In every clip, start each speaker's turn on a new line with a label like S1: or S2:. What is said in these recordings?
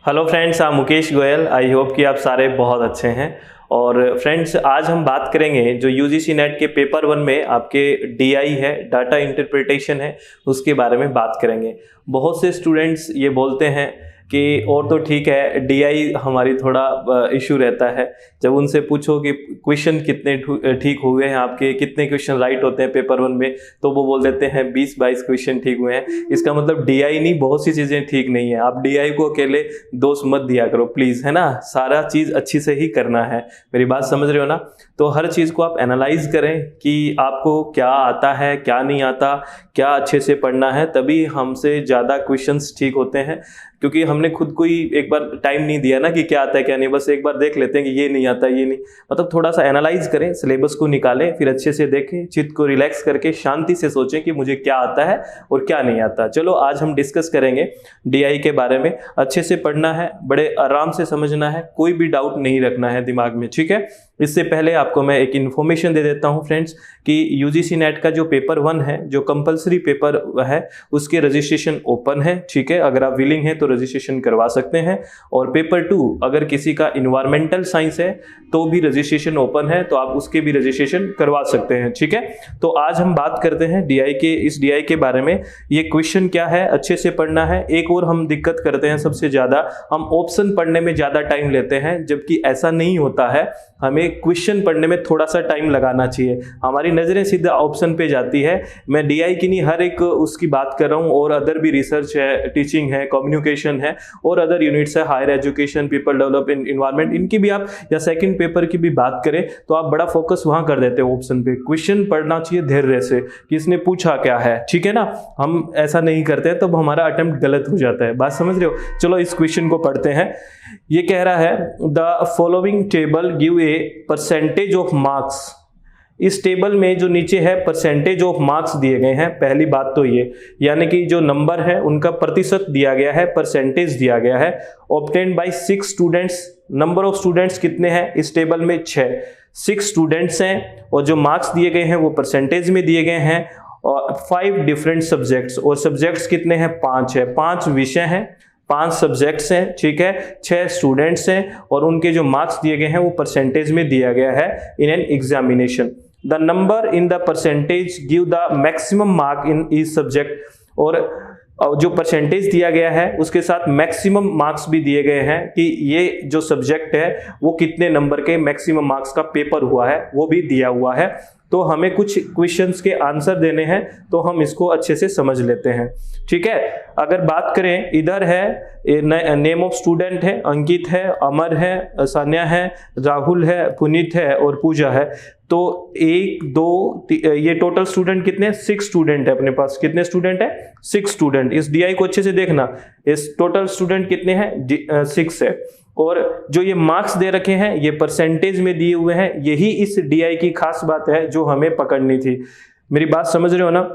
S1: Hello friends, मैं Mukesh Goyal. I hope कि आप सारे बहुत अच्छे हैं। और फ्रेंड्स, आज हम बात करेंगे जो यूजीसी नेट के पेपर 1 में आपके डीआई है, डाटा इंटरप्रिटेशन है, उसके बारे में बात करेंगे। बहुत से स्टूडेंट्स ये बोलते हैं कि और तो ठीक है, डीआई हमारी थोड़ा इशू रहता है। जब उनसे पूछो कि क्वेश्चन कितने ठीक हुए हैं, आपके कितने क्वेश्चन राइट होते हैं पेपर 1 में, तो वो बोल देते हैं 20-22 क्वेश्चन ठीक हुए हैं। इसका मतलब डीआई नहीं, बहुत सी चीज़ें ठीक नहीं है। आप डीआई को अकेले दोष मत दिया करो प्लीज़, है ना। सारा चीज़ अच्छी से ही करना है। मेरी बात समझ रहे हो ना। तो हर चीज़ को आप एनालाइज करें कि आपको क्या आता है, क्या नहीं आता, क्या अच्छे से पढ़ना है, तभी हमसे ज़्यादा क्वेश्चंस ठीक होते हैं। क्योंकि हमने खुद को ही एक बार टाइम नहीं दिया ना कि क्या आता है क्या नहीं, बस एक बार देख लेते हैं कि ये नहीं आता, ये नहीं। मतलब थोड़ा सा एनालाइज करें, सिलेबस को निकालें, फिर अच्छे से देखें, चित्त को रिलैक्स करके शांति से सोचें कि मुझे क्या आता है और क्या नहीं आता। चलो आज हम डिस्कस करेंगे डीआई के बारे में। अच्छे से पढ़ना है, बड़े आराम से समझना है, कोई भी डाउट नहीं रखना है दिमाग में, ठीक है। इससे पहले आपको मैं एक इन्फॉर्मेशन दे देता हूं फ्रेंड्स कि यूजीसी नेट का जो पेपर 1 है, जो कंपलसरी पेपर है, उसके रजिस्ट्रेशन ओपन है, ठीक है। अगर आप विलिंग हैं तो रजिस्ट्रेशन करवा सकते हैं। और पेपर 2 अगर किसी का इन्वायरमेंटल साइंस है तो भी रजिस्ट्रेशन ओपन है, तो आप उसके भी रजिस्ट्रेशन करवा सकते हैं, ठीक है। तो आज हम बात करते हैं डीआई के, इस डीआई के बारे में। ये क्वेश्चन क्या है, अच्छे से पढ़ना है। एक और हम दिक्कत करते हैं सबसे ज्यादा, हम ऑप्शन पढ़ने में ज्यादा टाइम लेते हैं, जबकि ऐसा नहीं होता है। हमें क्वेश्चन पढ़ने में थोड़ा सा टाइम लगाना चाहिए। हमारी नजरें सीधा ऑप्शन पे जाती है। मैं डीआई की नहीं, हर एक उसकी बात कर रहा हूँ, और अदर भी रिसर्च है, टीचिंग है, कम्युनिकेशन है, और अदर यूनिट्स है, higher education, people development, environment, इनकी भी आप, या सेकंड पेपर की भी बात करें तो आप बड़ा फोकस वहां कर देते हो ऑप्शन पे। क्वेश्चन पढ़ना चाहिए धैर्य से कि इसने पूछा क्या है, ठीक है ना। हम ऐसा नहीं करते तब हमारा अटेम्प्ट गलत हो जाता है। बात समझ रहे हो। चलो इस क्वेश्चन को पढ़ते हैं। ये कह रहा है the following table give a percentage of marks. इस टेबल में जो नीचे है परसेंटेज ऑफ मार्क्स दिए गए हैं। पहली बात तो ये, यानी कि जो नंबर है उनका प्रतिशत दिया गया है, परसेंटेज दिया गया है। Obtained by 6 students. Number of students कितने हैं इस टेबल में? 6 स्टूडेंट्स हैं, और जो मार्क्स दिए गए हैं वो परसेंटेज में दिए गए हैं। और 5 डिफरेंट सब्जेक्ट्स, और सब्जेक्ट्स कितने हैं? 5 है। 5 विषय हैं, 5 सब्जेक्ट्स हैं, ठीक है। 6 स्टूडेंट्स हैं, और उनके जो मार्क्स दिए गए हैं वो परसेंटेज में दिया गया है in an examination. The number in the percentage give the maximum mark in each subject. और जो परसेंटेज दिया गया है उसके साथ मैक्सिमम मार्क्स भी दिए गए हैं कि ये जो सब्जेक्ट है वो कितने नंबर के मैक्सिमम मार्क्स का पेपर हुआ है, वो भी दिया हुआ है। तो हमें कुछ क्वेश्चंस के आंसर देने हैं, तो हम इसको अच्छे से समझ लेते हैं, ठीक है। अगर बात करें, इधर है नेम ऑफ स्टूडेंट है, अंकित है, अमर है, सान्या है, राहुल है, पुनीत है और पूजा है। तो 1 2 ये टोटल स्टूडेंट कितने हैं? 6 स्टूडेंट है अपने पास। कितने स्टूडेंट है? 6 स्टूडेंट। इस डीआई को अच्छे से देखना, इस टोटल स्टूडेंट कितने हैं? 6 है। और जो ये मार्क्स दे रखे हैं ये परसेंटेज में दिए हुए हैं। यही इस डीआई की खास बात है जो हमें पकड़नी थी। मेरी बात समझ रहे हो ना।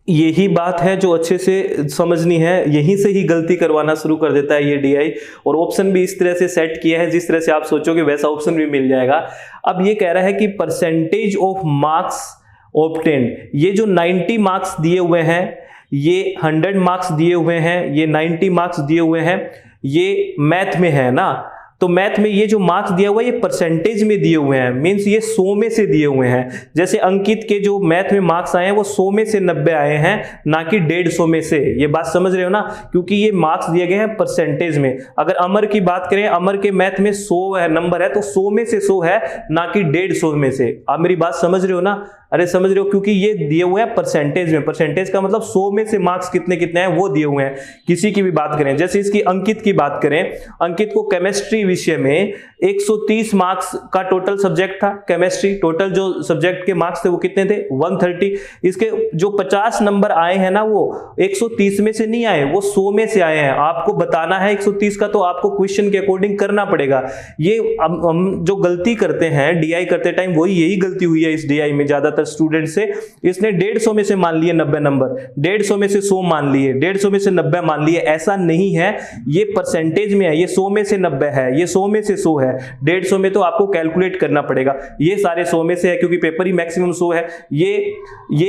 S1: यही बात है जो अच्छे से समझनी है। यहीं से ही गलती करवाना शुरू कर देता है ये डीआई। और ऑप्शन भी इस तरह से सेट किया है जिस तरह से आप सोचोगे वैसा ऑप्शन भी मिल जाएगा। अब ये कह रहा है कि परसेंटेज ऑफ मार्क्स ऑब्टेन्ड, ये जो 90 मार्क्स दिए हुए हैं, ये 100 मार्क्स दिए हुए हैं, ये 90 मार्क्स दिए हुए हैं, ये मैथ में है ना। तो मैथ में ये जो मार्क्स दिया हुआ है ये परसेंटेज में दिए हुए हैं, मींस ये 100 में से दिए हुए हैं। जैसे अंकित के जो मैथ में मार्क्स आए हैं वो 100 में से 90 आए हैं, ना कि 150 में से। ये बात समझ रहे हो ना, क्योंकि ये मार्क्स दिए गए हैं परसेंटेज में। अगर अमर की बात करें, अमर के मैथ में 100 है नंबर है, तो 100 में से 100 है, ना कि 150 में से। आप मेरी बात समझ रहे हो ना। अरे समझ रहे हो, क्योंकि ये दिए हुए हैं परसेंटेज में। परसेंटेज का मतलब 100 में से मार्क्स कितने कितने हैं वो दिए हुए हैं। किसी की भी बात करें, जैसे इसकी अंकित की बात करें, अंकित को केमिस्ट्री विषय में 130 मार्क्स का टोटल सब्जेक्ट था केमिस्ट्री। टोटल जो सब्जेक्ट के मार्क्स थे वो कितने थे? 130। इसके जो 50 नंबर आए हैं ना वो 130 में से नहीं आए, वो 100 में से आए हैं। आपको बताना है 130 का, तो आपको क्वेश्चन के अकॉर्डिंग करना पड़ेगा। ये हम जो गलती करते हैं डीआई करते टाइम, वही यही गलती हुई है इस डीआई में ज्यादातर स्टूडेंट से। इसने 150 में से मान लिए 90 नंबर, 150 में से 100 मान लिए, 150 में से 90 मान लिए। ऐसा नहीं है, ये परसेंटेज में है, ये 100 में से 90 है, ये 100 में से 100 है। 150 में तो आपको कैलकुलेट करना पड़ेगा। ये सारे 100 में से है क्योंकि पेपर ही मैक्सिमम 100 है। ये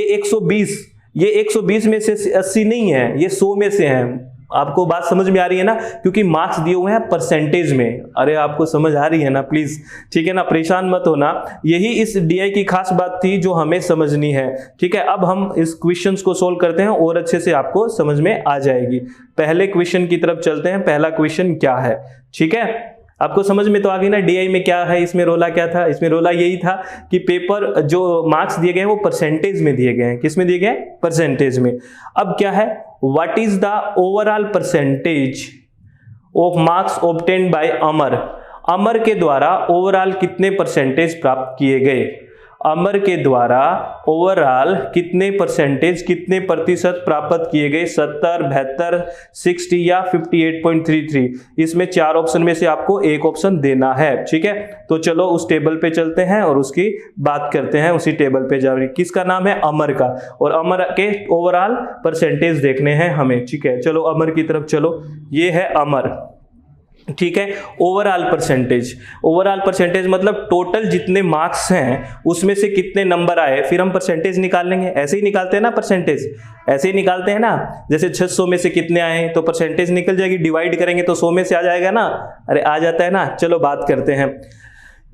S1: 120, ये 120 में से 80 नहीं है, ये 100 में से है। आपको बात समझ में आ रही है ना, क्योंकि मार्क्स दिए हुए हैं परसेंटेज में। अरे आपको समझ आ रही है ना प्लीज, ठीक है ना, परेशान मत होना। यही इस डीआई की खास बात थी जो हमें समझनी है, ठीक है। अब हम इस क्वेश्चंस को सोल्व करते हैं और अच्छे से आपको समझ में आ जाएगी। पहले क्वेश्चन की तरफ चलते हैं। पहला क्वेश्चन क्या है, ठीक है, आपको समझ में तो आ गई ना डीआई में क्या है, इसमें रोला क्या था। इसमें रोला यही था कि पेपर जो मार्क्स दिए गए हैं वो परसेंटेज में दिए गए हैं। किस में दिए गए हैं, परसेंटेज में। अब क्या है, what is the overall percentage of marks obtained by Amar. Amar के द्वारा ओवरऑल कितने परसेंटेज प्राप्त किए गए। अमर के द्वारा ओवरऑल कितने परसेंटेज, कितने प्रतिशत प्राप्त किए गए, 70, 72, 60 या 58.33। इसमें 4 ऑप्शन में से आपको एक ऑप्शन देना है, ठीक है। तो चलो उस टेबल पे चलते हैं और उसकी बात करते हैं। उसी टेबल पे जा रही, किसका नाम है, अमर का, और अमर के ओवरऑल परसेंटेज देखने हैं हमें, ठीक है। चलो अमर की तरफ चलो, ये है अमर, ठीक है। ओवरऑल परसेंटेज, ओवरऑल परसेंटेज मतलब टोटल जितने मार्क्स हैं उसमें से कितने नंबर आए, फिर हम परसेंटेज निकाल लेंगे। ऐसे ही निकालते हैं ना परसेंटेज, ऐसे ही निकालते हैं ना। जैसे 600 में से कितने आए तो परसेंटेज निकल जाएगी, डिवाइड करेंगे तो 100 में से आ जाएगा ना। अरे आ जाता है ना। चलो बात करते हैं।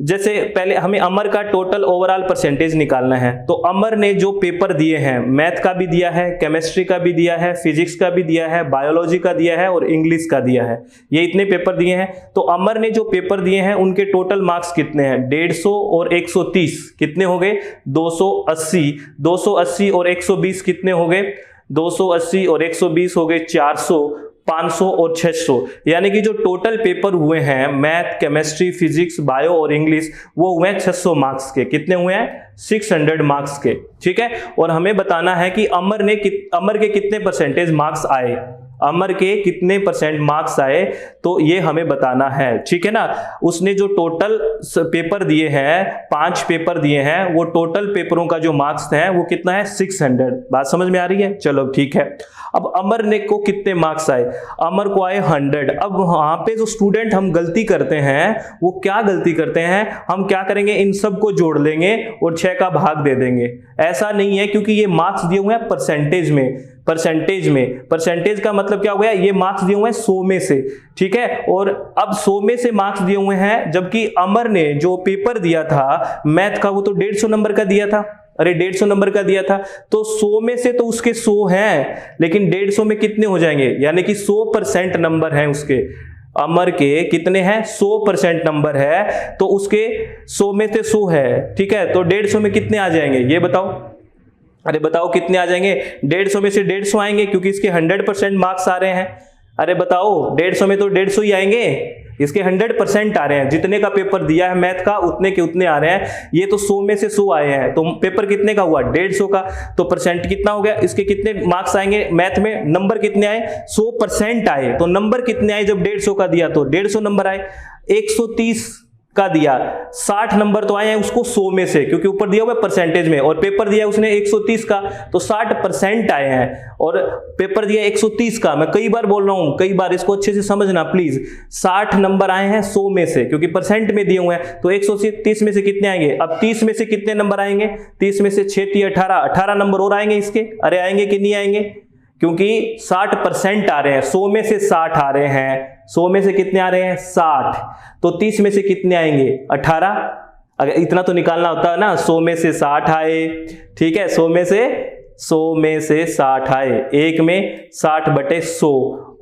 S1: जैसे पहले हमें अमर का टोटल ओवरऑल परसेंटेज निकालना है। तो अमर ने जो पेपर दिए हैं, मैथ का भी दिया है, केमिस्ट्री का भी दिया है, फिजिक्स का भी दिया है, बायोलॉजी का दिया है और इंग्लिश का दिया है। ये इतने पेपर दिए हैं। तो अमर ने जो पेपर दिए हैं उनके टोटल मार्क्स कितने हैं, 150 और 130 कितने हो गए, 280। 280 और 120 कितने हो गए, 280 और 120 हो गए 400, 500 और 600। यानी कि जो टोटल पेपर हुए हैं मैथ, केमिस्ट्री, फिजिक्स, बायो और इंग्लिश, वो हुए हैं 600 मार्क्स के। कितने हुए हैं, 600 मार्क्स के, ठीक है। और हमें बताना है कि अमर के कितने परसेंटेज मार्क्स आए, अमर के कितने परसेंट मार्क्स आए, तो ये हमें बताना है, ठीक है ना। उसने जो टोटल पेपर दिए हैं, 5 पेपर दिए हैं, वो टोटल पेपरों का जो मार्क्स है वो कितना है, 600। बात समझ में आ रही है, चलो ठीक है। अब अमर ने को कितने मार्क्स आए, अमर को आए 100। अब वहां पे जो स्टूडेंट हम गलती करते हैं वो क्या गलती करते हैं, हम क्या करेंगे, इन सब को जोड़ लेंगे और 6 का भाग दे देंगे। ऐसा नहीं है, क्योंकि ये मार्क्स दिए हुए हैं परसेंटेज में। परसेंटेज का मतलब क्या हो गया, ये मार्क्स दिए हुए हैं 100 में से, ठीक है। और अब 100 में से मार्क्स दिए हुए हैं, जबकि अमर ने जो पेपर दिया था मैथ का वो तो 150 नंबर का दिया था। अरे 150 नंबर का दिया था, तो 100 में से तो उसके 100 हैं, लेकिन 150 में कितने हो जाएंगे, यानी कि 100% नंबर हैं उसके। अमर के कितने हैं, 100% नंबर है, तो उसके 100 में से 100 है, ठीक है। तो 150 में कितने आ जाएंगे, ये बताओ। अरे बताओ कितने आ जाएंगे, 150 में से 150 आएंगे, क्योंकि इसके 100% मार्क्स आ रहे हैं। अरे बताओ 150 में तो 150 ही आएंगे, इसके 100% आ रहे हैं। जितने का पेपर दिया है मैथ का उतने के उतने आ रहे हैं। ये तो 100 में से 100 आए हैं, तो पेपर कितने का हुआ, 150 का। तो परसेंट कितना हो गया, इसके कितने मार्क्स आएंगे मैथ में, नंबर कितने आए, 100% आए। तो नंबर कितने आए, जब 150 का दिया तो 150 नंबर आए। 130 का दिया, 60 नंबर तो आए हैं उसको 100 में से, क्योंकि ऊपर दिया हुआ है परसेंटेज में, और पेपर दिया उसने 130 का, तो 60% आए हैं। और पेपर दिया 130 का, मैं कई बार बोल रहा हूं, कई बार, इसको अच्छे से समझना प्लीज। 60 नंबर आए हैं 100 में से, क्योंकि परसेंट में दिए हुए हैं, तो 130 में से कितने आएंगे। अब 30 में से कितने नंबर आएंगे, 30 में से 6 18 नंबर और आएंगे इसके। अरे आएंगे कि नहीं आएंगे, क्योंकि 60% आ रहे हैं, 100 में से 60 आ रहे हैं। 100 में से कितने आ रहे हैं, 60। तो 30 में से कितने आएंगे, 18। अगर इतना तो निकालना होता है ना, 100 में से 60 आए, ठीक है, 100 में से 60 आए, एक में 60/100,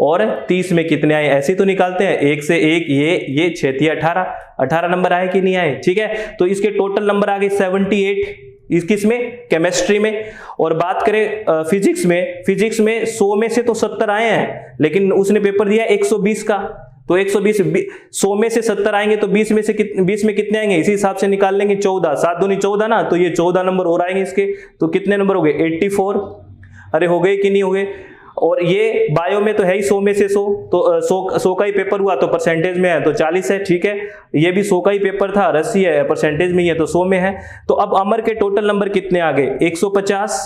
S1: और 30 में कितने आए, ऐसे तो निकालते हैं, 1 से 1, ये 6 18 नंबर आए कि नहीं आए, ठीक है। तो इसके टोटल नंबर आ गए 78, किसमें, केमिस्ट्री में। और बात करें फिजिक्स में 100 में से तो 70 आए हैं, लेकिन उसने पेपर दिया 120 का, तो 120, 100 में से 70 आएंगे, तो 20 में कितने आएंगे, इसी हिसाब से निकाल लेंगे। 14, 7 दूनी 14 ना, तो ये 14 नंबर और आएंगे इसके। तो कितने नंबर हो गए, 84। अरे हो गए कि नहीं हो गए। और ये बायो में तो है ही 100 में से 100, तो 100 का ही पेपर हुआ, तो परसेंटेज में है तो 40 है, ठीक है। ये भी 100 का ही पेपर था, 80 है, परसेंटेज में ही है तो 100 में है। तो अब अमर के टोटल नंबर कितने आ गए, 150,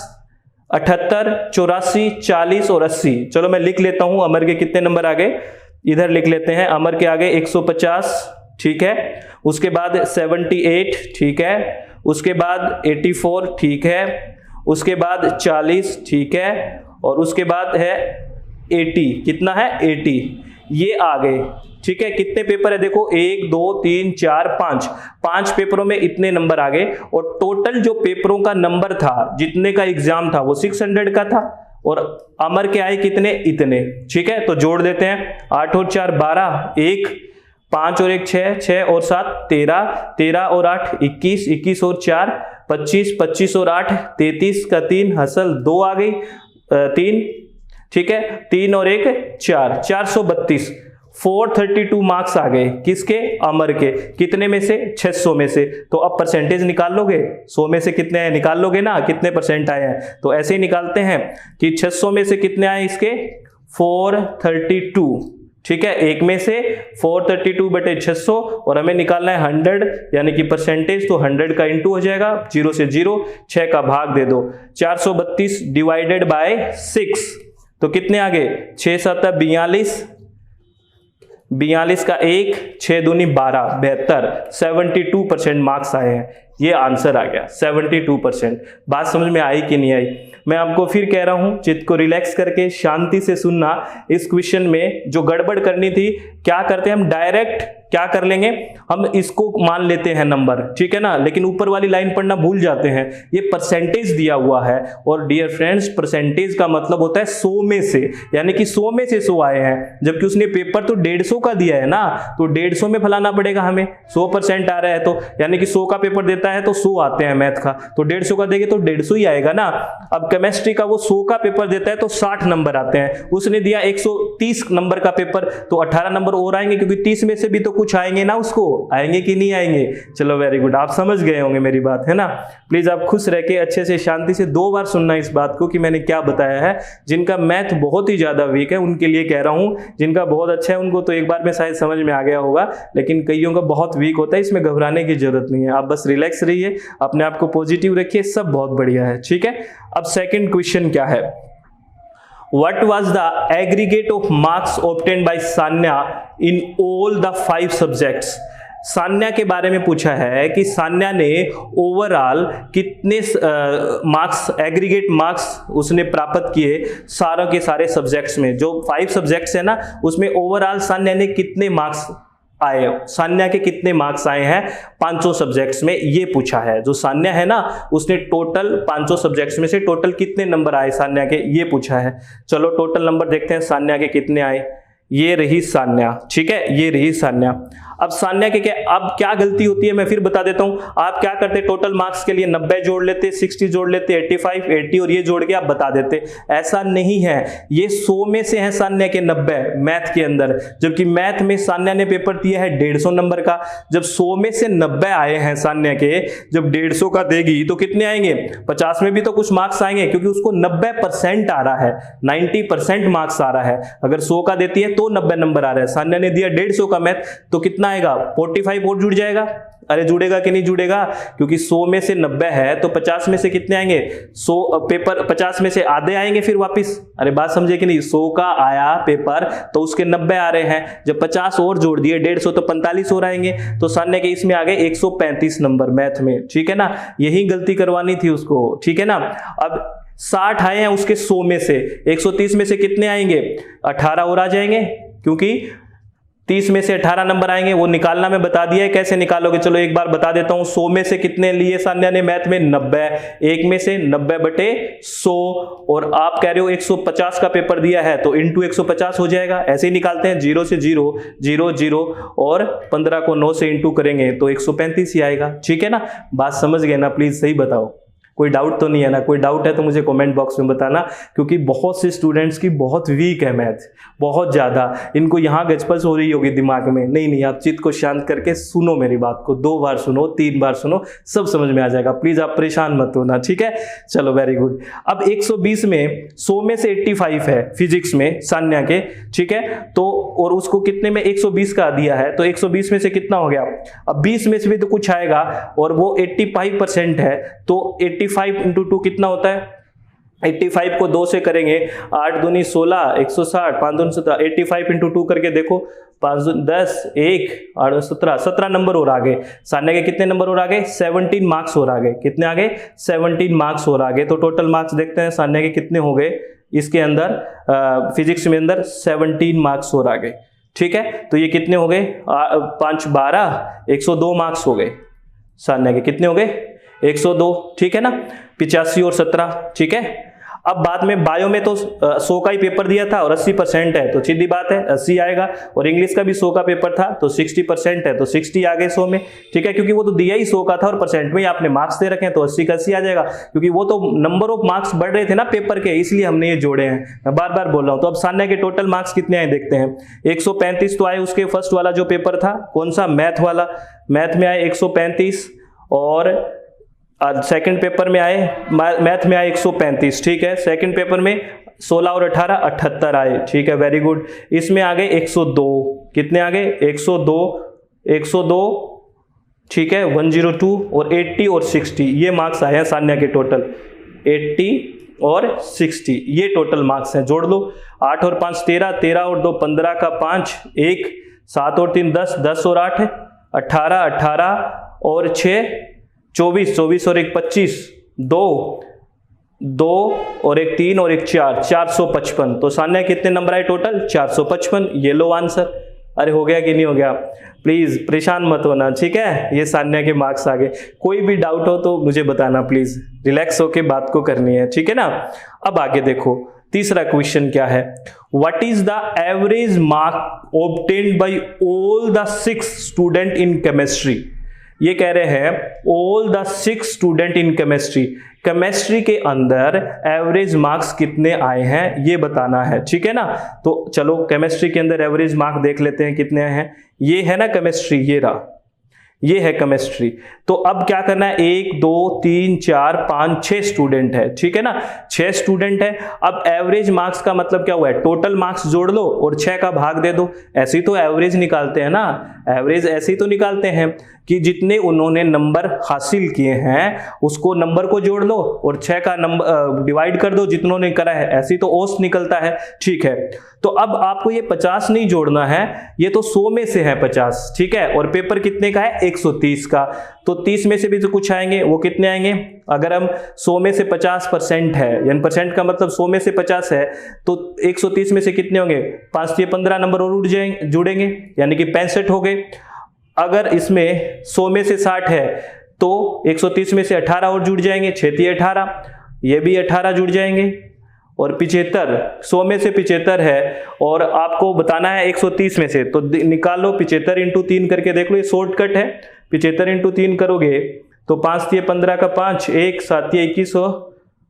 S1: 78, 84, 40 और 80। चलो मैं लिख लेता हूं अमर के कितने नंबर आ गए, इधर लिख लेते हैं। अमर के आगे 150, ठीक है, उसके बाद 78, ठीक है, उसके बाद 84, ठीक है, उसके बाद 40, ठीक है, और उसके बाद है 80, कितना है 80, ये आ गए। ठीक है, कितने पेपर है देखो, 1 2 3 4 5, 5 पेपरों में इतने नंबर आ गए। और टोटल जो पेपरों का नंबर था, जितने का एग्जाम था वो 600 का था, और अमर के आए कितने, इतने। ठीक है, तो जोड़ देते हैं, 8 और 4 12, 1 5 और 1 6, 6 और 7 13, 13 और 8 21, 21 और 4 25, 25 और 8 33 का 3 हसल 2 आ गई, 3। ठीक है, 3 और 1 4, 432, 432 मार्क्स आ गए। किसके, अमर के। कितने में से, 600 में से। तो अब परसेंटेज निकाल लोगे, 100 में से कितने हैं निकाल लोगे ना, कितने परसेंट आए हैं। तो ऐसे ही निकालते हैं कि 600 में से कितने आए इसके, 432। ठीक है, एक में से 432 बटे 600, और हमें निकालना है 100 यानी कि परसेंटेज। तो 100 का इंटू हो जाएगा, 0 से 0, 6 का भाग दे दो, 432 डिवाइडेड बाय 6, तो कितने आ गए, 6 7 42, 42 का 1, 6 दूनी 12, 72, 72% मार्क्स आए हैं। ये आंसर आ गया 72%। बात समझ में आई कि नहीं आई। मैं आपको फिर कह रहा हूं, चित्त को रिलैक्स करके शांति से सुनना। इस क्वेश्चन में जो गड़बड़ करनी थी, क्या करते हैं हम, डायरेक्ट क्या कर लेंगे, हम इसको मान लेते हैं नंबर, ठीक है ना, लेकिन ऊपर वाली लाइन पढ़ना भूल जाते हैं। ये परसेंटेज दिया हुआ है, और डियर फ्रेंड्स परसेंटेज का मतलब होता है 100 में से, यानी कि 100 में से 100 आए हैं, जबकि उसने पेपर तो 150 का दिया है ना, तो 150 में फलाना पड़ेगा हमें, 100% आ रहा है, तो यानी कि 100 का पेपर देता है तो 100 आते हैं मैथ का, तो 150 का देंगे तो 150 ही आएगा ना। अब केमिस्ट्री का वो 100 का पेपर देता है तो 60 नंबर आते हैं, उसने दिया 130 नंबर का पेपर, तो 18 नंबर और आएंगे, क्योंकि 30 में से भी तो कुछ आएंगे ना, उसको आएंगे कि नहीं आएंगे। चलो वेरी गुड, आप समझ गए होंगे मेरी बात, है ना। प्लीज आप खुश रह के अच्छे से शांति से 2 बार सुनना इस बात को कि मैंने क्या बताया है। जिनका मैथ बहुत ही ज्यादा वीक है उनके लिए कह रहा हूं, जिनका बहुत अच्छा है उनको तो एक बार में शायद समझ में आ गया होगा, लेकिन कईयों का बहुत वीक होता है, इसमें घबराने की जरूरत नहीं है। आप बस रिलैक्स रहिए, अपने आप को पॉजिटिव रखिए, सब बहुत बढ़िया है। ठीक है, अब सेकंड क्वेश्चन क्या है, What was the aggregate of marks obtained by Sanya in all the 5 subjects? Sanya के बारे में पूछा है कि सान्या ने ओवरऑल कितने मार्क्स, एग्रीगेट मार्क्स उसने प्राप्त किए सारों के सारे सब्जेक्ट्स में। जो 5 सब्जेक्ट्स है ना, उसमें ओवरऑल सान्या ने कितने मार्क्स आए, सान्या के कितने मार्क्स आए हैं 500 सब्जेक्ट्स में, ये पूछा है। जो सान्या है ना, उसने टोटल 500 सब्जेक्ट्स में से टोटल कितने नंबर आए सान्या के, ये पूछा है। चलो टोटल नंबर देखते हैं सान्या के कितने आए। ये रही सान्या, ठीक है, ये रही सान्या। अब सान्या के क्या, अब क्या गलती होती है मैं फिर बता देता हूं। आप क्या करते, टोटल मार्क्स के लिए 90 जोड़ लेते, 60 जोड़ लेते, 85 80 और ये जोड़ के आप बता देते। ऐसा नहीं है, ये 100 में से है सान्या के 90 मैथ के अंदर, जबकि मैथ में सान्या ने पेपर दिया है 150 नंबर का। जब 100 में से 90 आए हैं सान्या के, जब 150 का देगी तो कितने आएंगे, 50 में भी तो कुछ मार्क्स आएंगे, क्योंकि उसको 90% आ रहा है, 90% मार्क्स आ रहा है। अगर 100 का देती है तो 90 नंबर आ रहा है। सान्या ने दिया 150 का मैथ, तो कितना आएगा, 45 और जुड़ जाएगा। अरे जुड़ेगा कि नहीं जुड़ेगा, क्योंकि 100 में से 90 है तो 50 में से कितने आएंगे, 100 पेपर 50 में से आधे आएंगे फिर वापस। अरे बात समझे कि नहीं, 100 का आया पेपर तो उसके 90 आ रहे हैं, जब 50 और जोड़ दिए 150 तो 45 और आएंगे। तो सान्या के इसमें आ गए 135 नंबर मैथ में, ठीक है ना। यही गलती करवानी थी उसको, ठीक है ना। अब 60 आए हैं उसके 100 में से, 130 में से कितने आएंगे, 18 और आ जाएंगे, क्योंकि 30 में से 18 नंबर आएंगे। वो निकालना मैं बता दिया है, कैसे निकालोगे चलो एक बार बता देता हूं। 100 में से कितने लिए सान्या ने मैथ में, 90, एक में से 90 बटे 100, और आप कह रहे हो 150 का पेपर दिया है तो इंटू 150 हो जाएगा। ऐसे ही निकालते हैं, 0 से 0 0 0 और 15 को 9 से इंटू करेंगे तो 135 ही आएगा, ठीक है ना। बात समझ गए ना, प्लीज सही बताओ, कोई डाउट तो नहीं है ना। कोई डाउट है तो मुझे कमेंट बॉक्स में बताना, क्योंकि बहुत से स्टूडेंट्स की बहुत वीक है मैथ, बहुत ज़्यादा। इनको यहाँ गजपज हो रही होगी दिमाग में। नहीं, आप चित्त को शांत करके सुनो मेरी बात को, 2 बार सुनो, 3 बार सुनो, सब समझ में आ जाएगा। प्लीज आप परेशान मत होना, ठीक है। चलो वेरी गुड। अब 120 में 100 में से 85 है फिजिक्स में सान्या के, ठीक है, तो और उसको कितने में 120 का दिया है, तो 120 में से कितना हो गया, अब 20 में से भी तो कुछ आएगा, और वो 85% है, तो 85 इंटू 2 कितना होता है, 85 को 2 से करेंगे, 8 दूनी 16, 160, 5 दूनी 17, 85 इंटू 2 करके देखो, 5 दूनी 10, 1 8 17, 17 नंबर और आ गए। सान्या के कितने नंबर और आ गए, 17 मार्क्स और आ गए। कितने आ गए, 17 मार्क्स और आ गए। तो टोटल मार्क्स देखते हैं सान्या के कितने हो गए, इसके अंदर फिजिक्स में अंदर 17 मार्क्स और आ गए। ठीक है, तो ये कितने हो गए, 5 12 102 मार्क्स हो गए। सान्या के कितने हो गए, 102। ठीक है ना, 85 और 17। ठीक है, अब बाद में बायो में तो 100 का ही पेपर दिया था और 80% है, तो सीधी बात है 80 आएगा। और इंग्लिश का भी 100 का पेपर था तो 60% है, तो 60 आ गए 100 में। ठीक है, क्योंकि वो तो दिया ही 100 का था और परसेंट में ही आपने मार्क्स दे रखे हैं, तो 80 का 80 आ जाएगा, क्योंकि वो तो नंबर ऑफ मार्क्स बढ़ रहे थे ना पेपर के, इसलिए हमने ये जोड़े हैं। मैं बार बार बोल रहा हूं। तो अब सान्या के टोटल मार्क्स कितने आए देखते हैं। 135 तो आए उसके फर्स्ट वाला जो पेपर था, कौन सा, मैथ वाला, मैथ में आए 135, और सेकंड पेपर में आए, मैथ में आए 135। ठीक है, सेकंड पेपर में 16 और 18 78 आए। ठीक है, वेरी गुड। इसमें आ गए 102, कितने आ गए, 102। ठीक है, 102 और 80 और 60 ये मार्क्स आए हैं सान्या के टोटल, 80 और 60 ये टोटल मार्क्स हैं। जोड़ लो, 8 और 5 13, 13 और 2 15 का 5 1, 7 और 3 10, 10 और 8 18, 18 और 6 24, 24 और 1 25, 2 और 1 3 और 1 4, 455। तो सान्या कितने नंबर आए टोटल, 455। ये लो आंसर। अरे हो गया कि नहीं हो गया, प्लीज परेशान मत होना। ठीक है, ये सान्या के मार्क्स आ गए। कोई भी डाउट हो तो मुझे बताना प्लीज, रिलैक्स होके बात को करनी है। ठीक है ना, अब आगे देखो तीसरा क्वेश्चन क्या है, what is the average mark obtained by all the 6 student in chemistry. ये कह रहे हैं all the 6 student in chemistry, chemistry के अंदर एवरेज मार्क्स कितने आए हैं ये बताना है। ठीक है ना, तो चलो केमिस्ट्री के अंदर एवरेज मार्क देख लेते हैं कितने आए हैं। ये है ना केमिस्ट्री, ये रहा, ये है केमिस्ट्री। तो अब क्या करना है, 1 2 3 4 5 6 स्टूडेंट है। ठीक है ना, 6 स्टूडेंट है। अब एवरेज मार्क्स का मतलब क्या हुआ है, टोटल मार्क्स जोड़ लो और 6 का भाग दे दो। ऐसे ही तो एवरेज निकालते हैं ना, एवरेज ऐसे ही तो निकालते हैं कि जितने उन्होंने नंबर हासिल किए हैं उसको नंबर को जोड़ लो और 6 का नंबर डिवाइड कर दो जितनों ने करा है, ऐसे ही तो औसत निकलता है। ठीक है, तो अब आपको ये 50 नहीं जोड़ना है, ये तो 100 में से है 50। ठीक है, और पेपर कितने का है, 130 का, तो 30 में से भी जो कुछ आएंगे वो कितने आएंगे। अगर हम 100 में से 50% है, यानी परसेंट का मतलब 100 में से 50 है, तो 130 में से कितने होंगे, 5 से 15 नंबर और जुड़ेंगे, यानी कि 65 हो गए। अगर इसमें 100 में से 60 है तो 130 में से 18 और जुड़ जाएंगे, 6 3 18, ये भी 18 जुड़ जाएंगे। और 75, 100 में से 75 है और आपको बताना है 130 में से, तो निकाल लो 75 इंटू 3 करके देख लो, ये शॉर्टकट है। 75 इंटू 3 करोगे तो 5 3 15 का 5, 1 7 21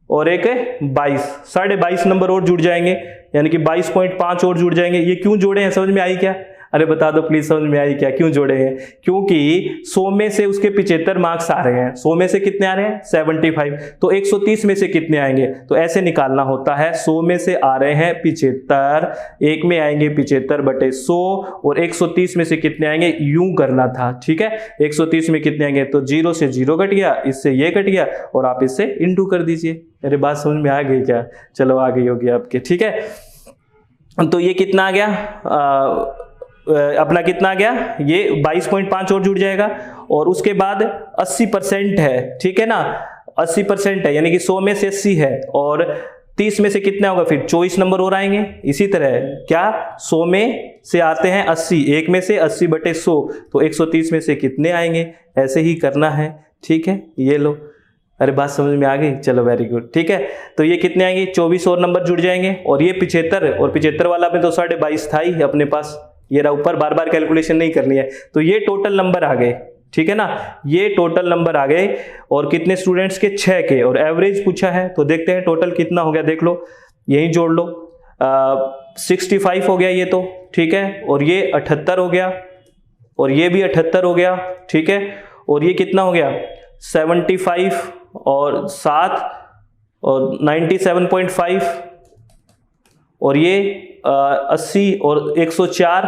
S1: और एक 22, 22.5 नंबर और जुड़ जाएंगे, यानी कि 22.5 और जुड़ जाएंगे। ये क्यों जोड़े हैं, समझ में आई क्या, अरे बता दो प्लीज, समझ में आई क्या, क्यों जोड़े हैं, क्योंकि 100 में से उसके 75 मार्क्स आ रहे हैं, 100 में से कितने आ रहे हैं, 75, तो 130 में से कितने आएंगे, तो ऐसे निकालना होता है। 100 में से आ रहे हैं 75, एक में आएंगे 75/100 और 130 में से कितने आएंगे, यूं करना था। ठीक है, 130 में कितने आएंगे, तो 0 से 0 कट गया, इससे ये कट गया और आप इससे इंटू कर दीजिए। मेरी बात समझ में आ गई क्या, चलो आ गई होगी आपके। ठीक है, तो ये कितना आ गया, अपना कितना आ गया, ये 22.5 और जुड़ जाएगा। और उसके बाद 80% है, ठीक है ना, 80% है, यानी कि 100 में से 80 है और 30 में से कितना होगा, फिर 24 नंबर और आएंगे। इसी तरह क्या, 100 में से आते हैं 80, एक में से 80/100, तो 130 में से कितने आएंगे, ऐसे ही करना है। ठीक है, ये लो, अरे बात समझ में आ गई, चलो वेरी गुड। ठीक है, तो ये कितने आएंगे, 24 और नंबर जुड़ जाएंगे और ये 75, और 75 वाला में तो 22.5 था ही अपने पास, ये रहा ऊपर, बार बार कैलकुलेशन नहीं करनी है। तो ये टोटल नंबर आ गए। ठीक है ना, ये टोटल नंबर आ गए और कितने स्टूडेंट्स के, 6 के, और एवरेज पूछा है तो देखते हैं टोटल कितना हो गया, देख लो, यही जोड़ लो, 65 हो गया ये तो। ठीक है, और ये 78 हो गया और ये भी 78 हो गया। ठीक है, और ये कितना हो गया, 75 और 7 और 97.5, और ये 80 और 104,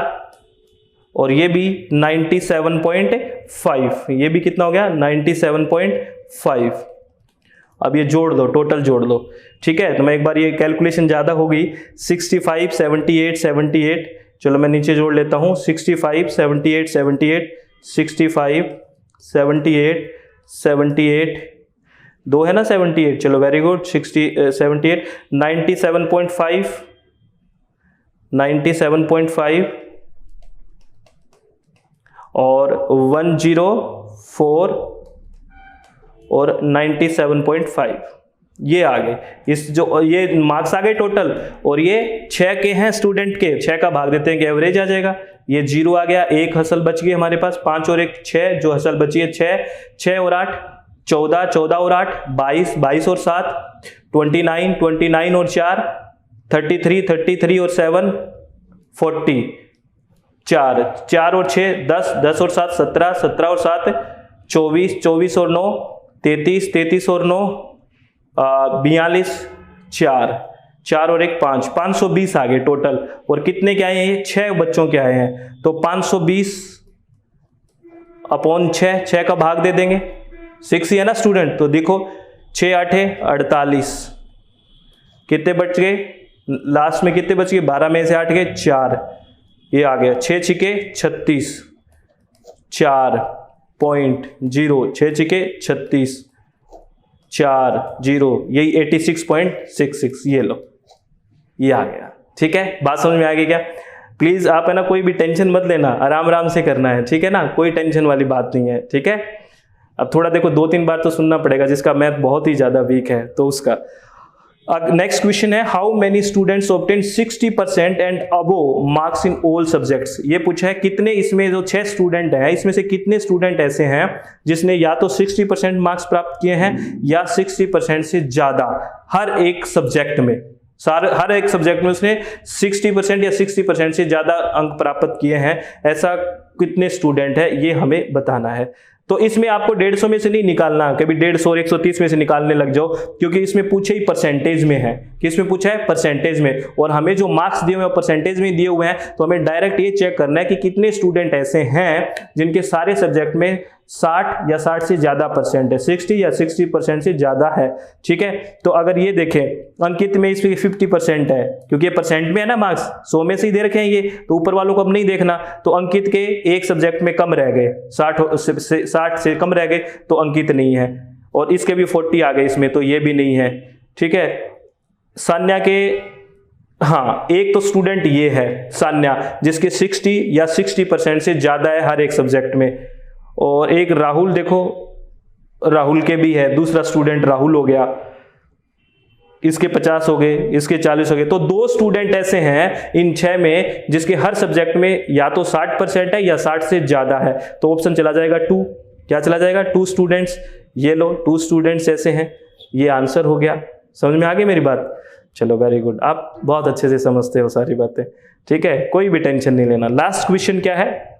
S1: और ये भी 97.5, ये भी कितना हो गया, 97.5। अब ये जोड़ दो, टोटल जोड़ दो। ठीक है, तो मैं एक बार, ये कैलकुलेशन ज़्यादा हो गई, 65 78 78, चलो मैं नीचे जोड़ लेता हूँ, 65 78 78, 65 78 78, 2 है ना 78, चलो वेरी गुड, 78, 97.5, 97.5 और 104 और 97.5, ये आ गए। इस जो ये मार्क्स आ गए टोटल, और ये 6 के हैं स्टूडेंट के, 6 का भाग देते हैं कि एवरेज आ जाएगा। ये 0 आ गया, 1 हसल बच गई हमारे पास, 5 और 1 6, जो हसल बची है 6, 6 और 8 14, 14 और 8 22, 22 और 7 29, 29 और 4 33, 33 और 7 40, 4, 4 और 6 10, 10 और 7 17, 17 और 7 24, 24 और 9 33, 33 और 9 42, 4, 4 और 1 5, 520 आ गए टोटल। और कितने के आए हैं? 6 बच्चों के आए हैं, तो 520 अपॉन 6, 6 का भाग दे देंगे, 6 ही है ना स्टूडेंट, तो देखो 6 8 48, कितने बच गए लास्ट में, कितने बच गए? 12 में से 8 गए 4, ये आ गया 6 छिके 36, 4.0, 6 छिके 36, 4 0, यही 86.66, ये लो, ये आ गया। ठीक है, बात समझ में आ गई क्या? प्लीज आप है ना कोई भी टेंशन मत लेना, आराम आराम से करना है, ठीक है ना, कोई टेंशन वाली बात नहीं है। ठीक है, अब थोड़ा देखो 2-3 बार तो सुनना पड़ेगा, जिसका मैथ बहुत ही ज्यादा वीक है तो उसका। नेक्स्ट क्वेश्चन है, how many students obtain 60% and above marks in all subjects. ये पूछा है कितने, इसमें जो 6 स्टूडेंट हैं इसमें से कितने स्टूडेंट ऐसे हैं जिसने या तो 60% मार्क्स प्राप्त किए हैं या 60% से ज्यादा हर एक सब्जेक्ट में, हर एक सब्जेक्ट में उसने 60% या 60% से ज्यादा अंक प्राप्त किए हैं, ऐसा कितने स्टूडेंट है ये हमें बताना है। तो इसमें आपको 150 में से नहीं निकालना, कभी 150 और 130 में से निकालने लग जाओ, क्योंकि इसमें पूछे ही परसेंटेज में है। किसमें पूछा है? परसेंटेज में। और हमें जो मार्क्स दिए हुए हैं परसेंटेज में दिए हुए हैं, तो हमें डायरेक्ट ये चेक करना है कि कितने स्टूडेंट ऐसे हैं जिनके सारे सब्जेक्ट में 60 या 60 से ज्यादा परसेंट है, 60 या 60% से ज्यादा है। ठीक है, तो अगर ये देखें अंकित में इसमें 50% है, क्योंकि ये परसेंट में है ना, मार्क्स 100 में से ही दे रखे हैं ये, तो ऊपर वालों को अब नहीं देखना। तो अंकित के एक सब्जेक्ट में कम रह गए, 60 से कम रह गए, तो अंकित नहीं है। और इसके भी 40 आ गए इसमें, तो ये भी नहीं है। ठीक है, सान्या के, हाँ एक तो स्टूडेंट ये है सान्या, जिसके 60 या 60% से ज्यादा है हर एक सब्जेक्ट में। और एक राहुल, देखो राहुल के भी है, दूसरा स्टूडेंट राहुल हो गया, इसके 50 हो गए, इसके 40 हो गए। तो 2 स्टूडेंट ऐसे हैं इन 6 में जिसके हर सब्जेक्ट में या तो 60% है या 60 से ज्यादा है, तो ऑप्शन चला जाएगा 2। क्या चला जाएगा? 2 स्टूडेंट्स। ये लो 2 स्टूडेंट्स ऐसे हैं, ये आंसर हो गया। समझ में आ गई मेरी बात? चलो वेरी गुड, आप बहुत अच्छे से समझते हो सारी बातें। ठीक है, कोई भी टेंशन नहीं लेना। लास्ट क्वेश्चन क्या है?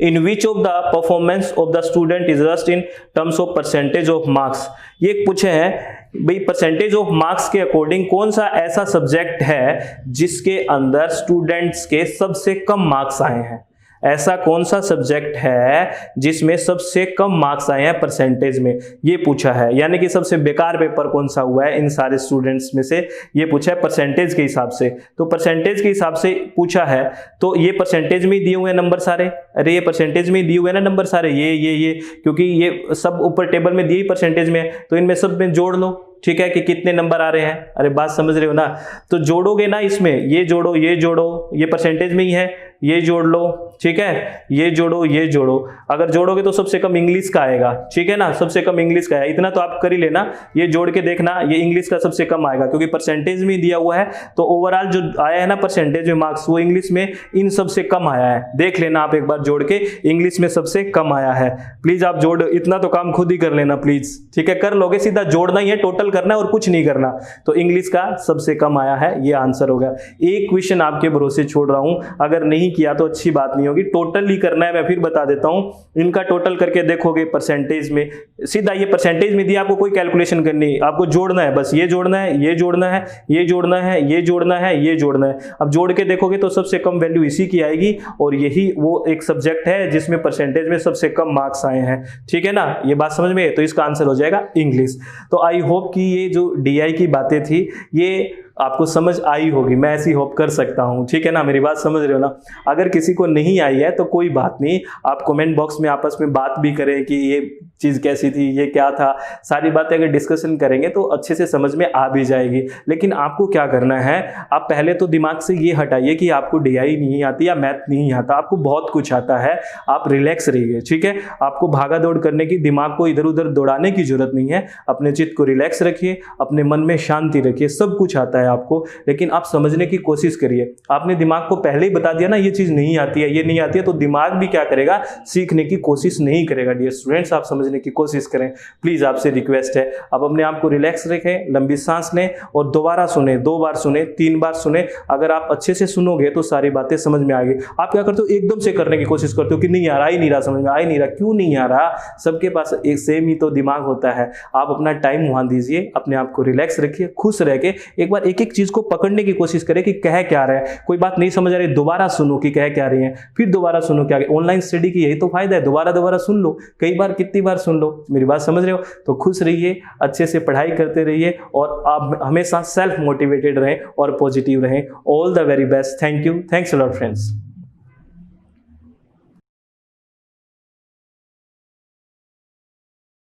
S1: In which of the performance of the student is just in terms of percentage of marks. ये पूछे हैं भाई परसेंटेज ऑफ मार्क्स के अकॉर्डिंग कौन सा ऐसा सब्जेक्ट है जिसके अंदर स्टूडेंट्स के सबसे कम मार्क्स आए हैं। ऐसा कौन सा सब्जेक्ट है जिसमें सबसे कम मार्क्स आए हैं परसेंटेज में, ये पूछा है। यानी कि सबसे बेकार पेपर कौन सा हुआ है इन सारे स्टूडेंट्स में से, ये पूछा है परसेंटेज के हिसाब से। तो परसेंटेज के हिसाब से पूछा है, तो ये परसेंटेज में दिए हुए हैं नंबर सारे। अरे ये परसेंटेज में दिए हुए ना नंबर सारे, ये क्योंकि ये सब ऊपर टेबल में दिए ही परसेंटेज में है, तो इनमें सब में जोड़ लो। ठीक है, कि कितने नंबर आ रहे हैं। अरे बात समझ रहे हो ना? तो जोड़ोगे ना, इसमें ये जोड़ो, ये जोड़ो, ये परसेंटेज में ही है, ये जोड़ लो। ठीक है, ये जोड़ो, ये जोड़ो। अगर जोड़ोगे तो सबसे कम इंग्लिश का आएगा। ठीक है ना, सबसे कम इंग्लिश का है, इतना तो आप कर ही लेना। ये जोड़ के देखना, ये इंग्लिश का सबसे कम आएगा, क्योंकि परसेंटेज में दिया हुआ है। तो ओवरऑल जो आया है ना परसेंटेज में मार्क्स, वो इंग्लिश में इन सबसे कम आया है। देख लेना आप एक बार जोड़ के, इंग्लिश में सबसे कम आया है। प्लीज आप जोड़, इतना तो काम खुद ही कर लेना प्लीज। ठीक है, कर लोगे, सीधा जोड़ना ही है, टोटल करना है और कुछ नहीं करना। तो इंग्लिश का सबसे कम आया है, ये आंसर होगा। एक क्वेश्चन आपके भरोसे छोड़ रहा हूं, अगर नहीं किया तो अच्छी बात नहीं होगी, टोटल ही करना है। मैं फिर बता देता हूं, इनका टोटल करके देखोगे परसेंटेज में, सीधा ये परसेंटेज में दिया, आपको कोई कैलकुलेशन करनी है, आपको जोड़ना है बस। ये जोड़ना है, ये जोड़ना है, ये जोड़ना है, ये जोड़ना है, ये जोड़ना है। अब जोड़ के देखोगे तो सबसे कम वैल्यू इसी की आएगी, और यही वो एक सब्जेक्ट है जिसमें परसेंटेज में सबसे कम मार्क्स आए हैं। ठीक है ना, ये बात समझ में? तो इसका आंसर हो जाएगा इंग्लिश। तो आई होप कि ये जो DI की बातें थी ये आपको समझ आई होगी, मैं ऐसी होप कर सकता हूं। ठीक है ना, मेरी बात समझ रहे हो ना? अगर किसी को नहीं आई है तो कोई बात नहीं, आप कमेंट बॉक्स में आपस में बात भी करें कि ये चीज़ कैसी थी, ये क्या था, सारी बातें अगर डिस्कशन करेंगे तो अच्छे से समझ में आ भी जाएगी। लेकिन आपको क्या करना है, आप पहले तो दिमाग से ये हटाइए कि आपको डीआई नहीं आती या मैथ नहीं आता, आपको बहुत कुछ आता है। आप रिलैक्स रहिए, ठीक है। आपको भागा दौड़ करने की, दिमाग को इधर उधर दौड़ाने की जरूरत नहीं है। अपने चित्त को रिलैक्स रखिए, अपने मन में शांति रखिए। सब कुछ आता है आपको, लेकिन आप समझने की कोशिश करिए। आपने दिमाग को पहले ही बता दिया ना ये चीज़ नहीं आती है, ये नहीं आती है, तो दिमाग भी क्या करेगा, सीखने की कोशिश नहीं करेगा। डियर स्टूडेंट्स, आप समझने की कोशिश करें, प्लीज़ आपसे रिक्वेस्ट है। आप अपने आप को रिलैक्स रखें, लंबी सांस लें और दोबारा सुने, 2 बार सुने, 3 बार सुने। अगर आप अच्छे से सुनोगे तो सारी बातें समझ में आएगी। आप क्या करते हो, एकदम से करने की कोशिश करते हो कि नहीं आ रहा, समझ में आ ही नहीं रहा। क्यों नहीं आ रहा? सबके पास एक सेम ही तो दिमाग होता है। आप अपना टाइम वहां दीजिए, अपने आप को रिलैक्स रखिए, खुश रह के एक बार एक एक चीज को पकड़ने की कोशिश करें कि कह क्या रहा है। कोई बात नहीं समझ आ रही, दोबारा सुनो कि कह क्या रही है, फिर दोबारा सुनो क्या। ऑनलाइन स्टडी की यही तो फायदा है, दोबारा सुन लो, कई बार कितनी बार सुन लो। मेरी बात समझ रहे हो? तो खुश रहिए, अच्छे से पढ़ाई करते रहिए और आप हमेशा सेल्फ मोटिवेटेड रहें और पॉजिटिव रहें। All the very best. Thank you, thanks a lot friends.